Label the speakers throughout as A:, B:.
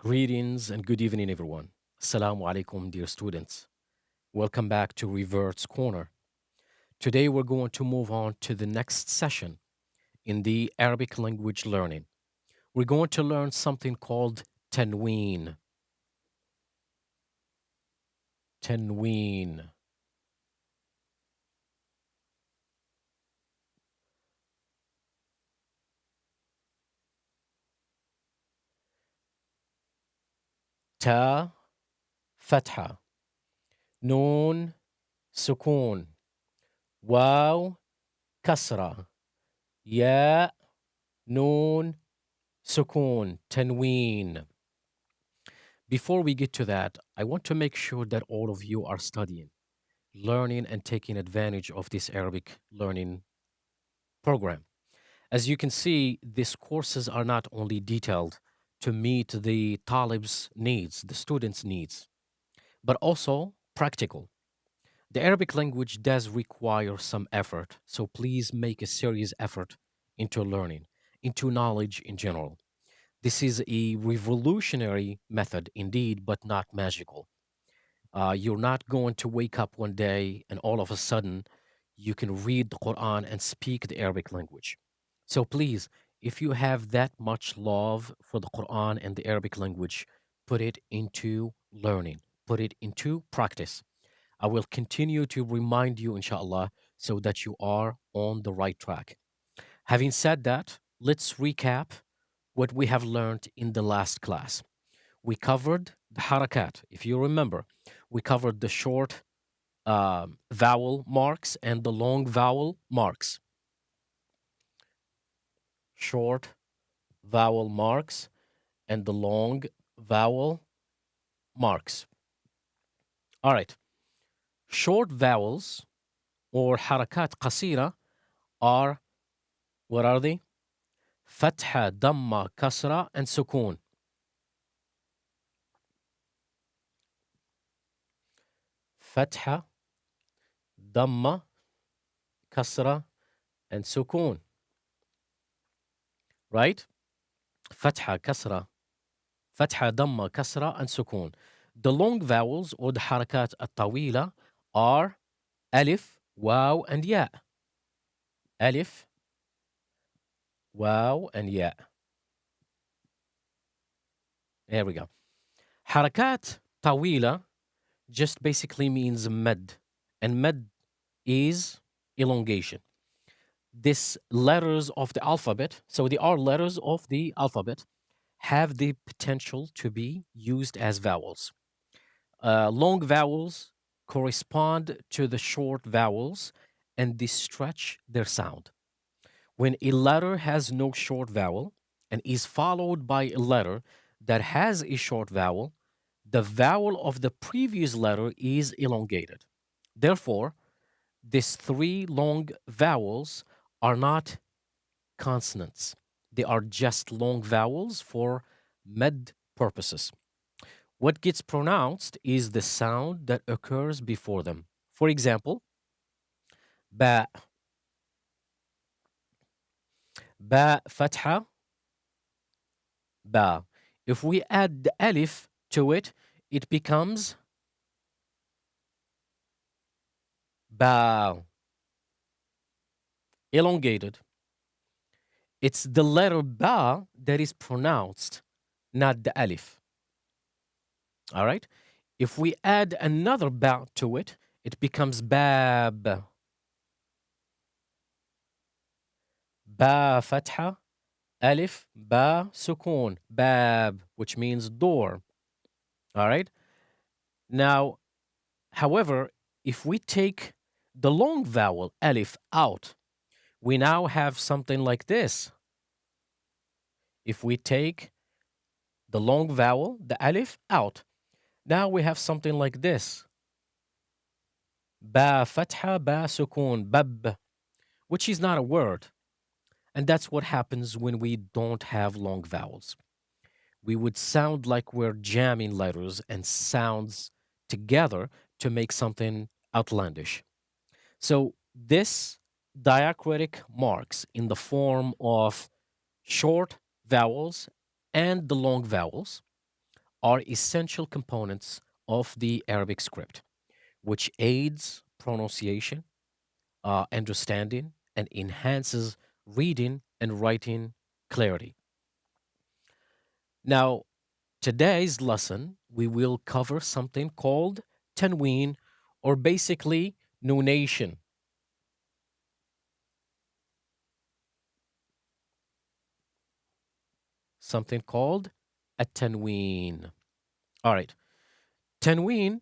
A: Greetings and good evening, everyone. Assalamu Alaikum, dear students. Welcome back to Reverts Corner. Today, we're going to move on to the next session in the Arabic language learning. We're going to learn something called Tanween. Tanween. Ta, fatha. Noon, sukun. Waw, kasra. Ya, noon, sukun. Tanween. Before we get to that, I want to make sure that all of you are studying, learning, and taking advantage of this Arabic learning program. As you can see, these courses are not only detailed to meet the talib's needs, the student's needs, but also practical. The Arabic language does require some effort, so please make a serious effort into learning, into knowledge in general. This is a revolutionary method indeed, but not magical. You're not going to wake up one day and all of a sudden you can read the Quran and speak the Arabic language. So please, if you have that much love for the Quran and the Arabic language, put it into learning, put it into practice. I will continue to remind you, inshallah, so that you are on the right track. Having said that, let's recap what we have learned in the last class. We covered the harakat, if you remember. We covered the short vowel marks and the long vowel marks. Short vowel marks and the long vowel marks. All right. Short vowels or harakat qasira are, what are they? Fatha, damma, kasra, and sukun. Fatha, damma, kasra, and sukun. Right? Fatha, kasra, fatha, damma, kasra, and sukun. The long vowels or the harakat at-tawila are alif, waw, and ya. Alif, waw, and ya. There we go. Harakat tawila just basically means med, and med is elongation. These letters of the alphabet, so they are letters of the alphabet, have the potential to be used as vowels. Long vowels correspond to the short vowels and they stretch their sound. When a letter has no short vowel and is followed by a letter that has a short vowel, the vowel of the previous letter is elongated. Therefore, these three long vowels are not consonants. They are just long vowels for med purposes. What gets pronounced is the sound that occurs before them. For example, ba, ba fatha, ba. If we add the alif to it, it becomes ba, elongated. It's the letter ba that is pronounced, not the alif. All right? If we add another ba to it, it becomes bab. Ba fatha, alif, ba sukun, bab, which means door. All right? Now, however, if we take the long vowel alif out, we now have something like this. If we take the long vowel, the alif, out, now we have something like this. Ba fatha, ba sukun, bab, which is not a word. And that's what happens when we don't have long vowels. We would sound like we're jamming letters and sounds together to make something outlandish. So this diacritic marks in the form of short vowels and the long vowels are essential components of the Arabic script, which aids pronunciation, understanding, and enhances reading and writing clarity. Now, today's lesson, we will cover something called tanween, or basically nunation. Something called a tanween. All right. Tanween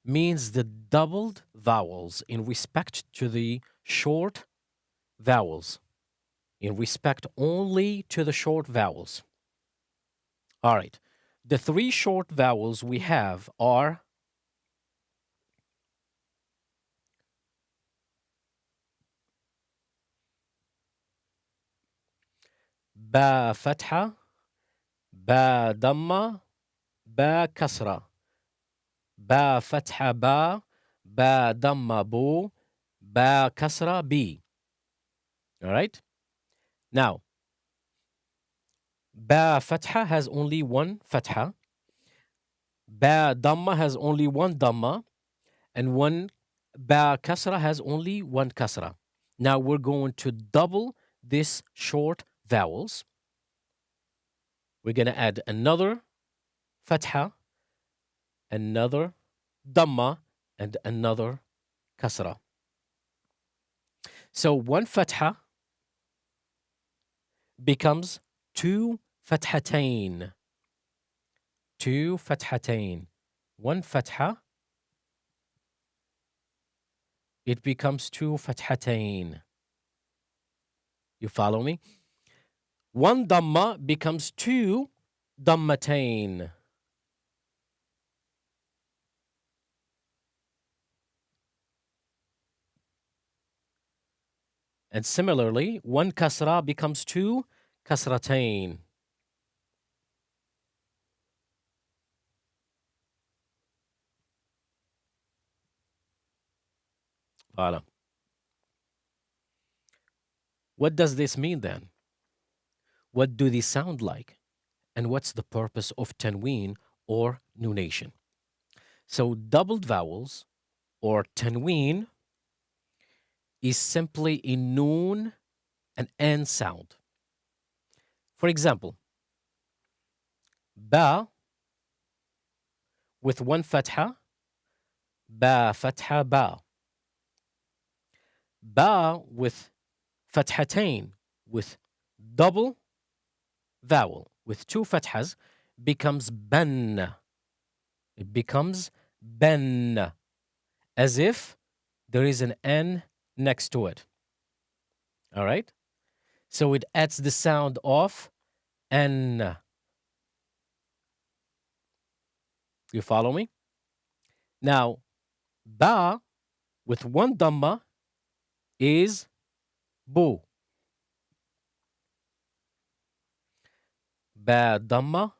A: means the doubled vowels in respect to the short vowels, in respect only to the short vowels. All right. The three short vowels we have are ba fatha, ba damma, ba kasra. Ba fatha ba damma bu, ba kasra b. All right. Now, ba fatha has only one fatha, ba damma has only one damma, and one ba kasra has only one kasra. Now we're going to double this short vowels. We're going to add another fatha, another damma, and another kasra. So one fatha becomes two fathatain. Two fathatain. One fatha, it becomes two fathatain. You follow me? One damma becomes two dammatain. And similarly, one kasra becomes two kasratain. Voilà. What does this mean then? What do these sound like? And what's the purpose of tanween or nunation? So doubled vowels or tanween is simply a noon and n sound. For example, ba with one fatha, ba fatha ba. Ba with fathatain, with double vowel, with two fathas, becomes ban. It becomes ben, as if there is an n next to it. All right? So it adds the sound of n. You follow me? Now, ba with one dhamma is bu. Ba dhamma,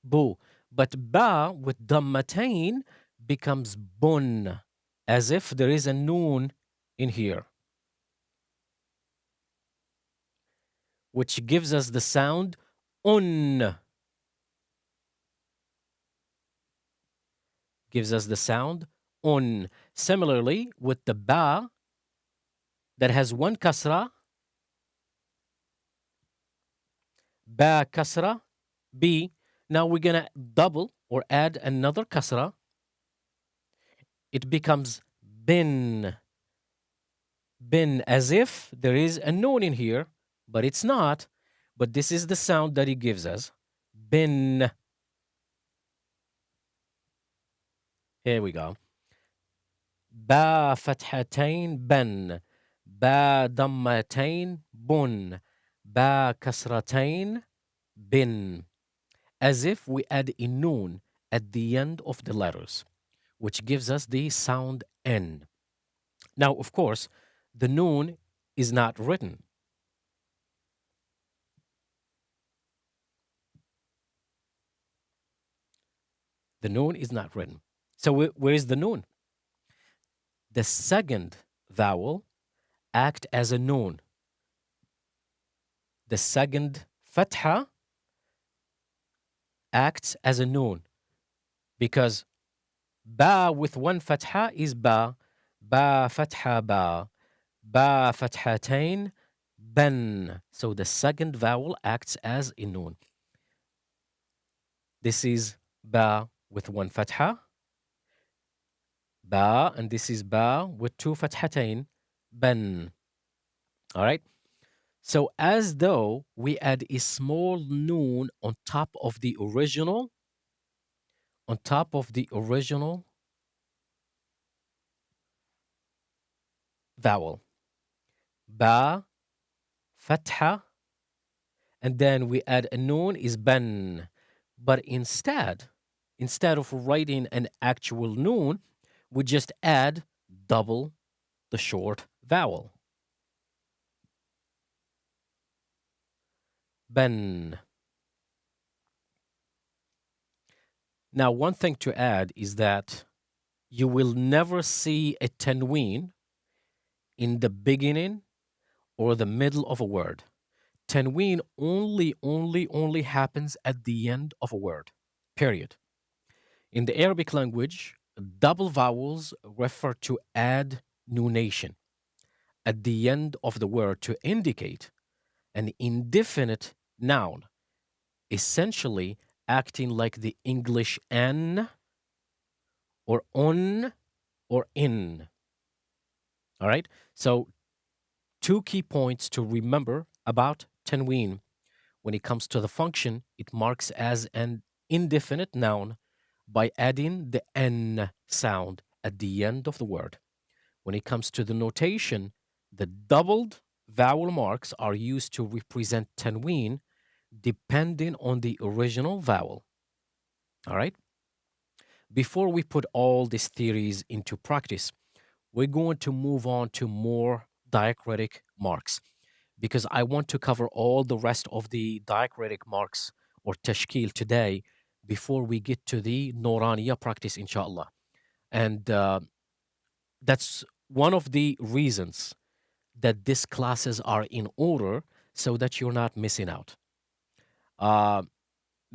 A: bu. But ba with dhammatain becomes bun, as if there is a noon in here, which gives us the sound un. Gives us the sound un. Similarly, with the ba that has one kasra, ba kasra, b. Now we're going to double or add another kasra. It becomes bin. Bin, as if there is a noon in here, but it's not. But this is the sound that it gives us. Bin. Here we go. Ba fathatain ben. Ba dammatain bun. Ba kasratain bin. As if we add a noon at the end of the letters, which gives us the sound N. Now, of course, the noon is not written. The noon is not written. So where is the noon? The second vowel act as a noon. The second fatha acts as a noon because ba with one fatha is ba, ba fatha ba, ba fathatain, ban. So the second vowel acts as a noon. This is ba with one fatha, ba, and this is ba with two fathatain, ban. All right. So as though we add a small noon on top of the original vowel. Ba, fatha, and then we add a noon is ban. But instead of writing an actual noon, we just add double the short vowel. Ban. Now, one thing to add is that you will never see a tanween in the beginning or the middle of a word. Tanween only happens at the end of a word, period. In the Arabic language, double vowels refer to add nunation at the end of the word to indicate an indefinite noun, essentially acting like the English an or on or in. All right? So, two key points to remember about tanween. When it comes to the function, it marks as an indefinite noun by adding the n sound at the end of the word. When it comes to the notation, the doubled vowel marks are used to represent tanween depending on the original vowel. All right? Before we put all these theories into practice, we're going to move on to more diacritic marks because I want to cover all the rest of the diacritic marks or tashkil today before we get to the Noraniya practice, inshallah. And that's one of the reasons that these classes are in order so that you're not missing out. Uh,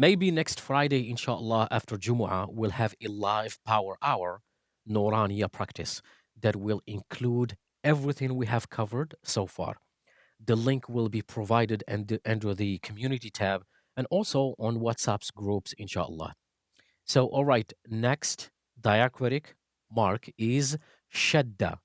A: Maybe next Friday, inshallah, after Jumu'ah, we'll have a live power hour Noraniya practice that will include everything we have covered so far. The link will be provided under the community tab and also on WhatsApp's groups, inshallah. So, all right, next diacritic mark is shadda.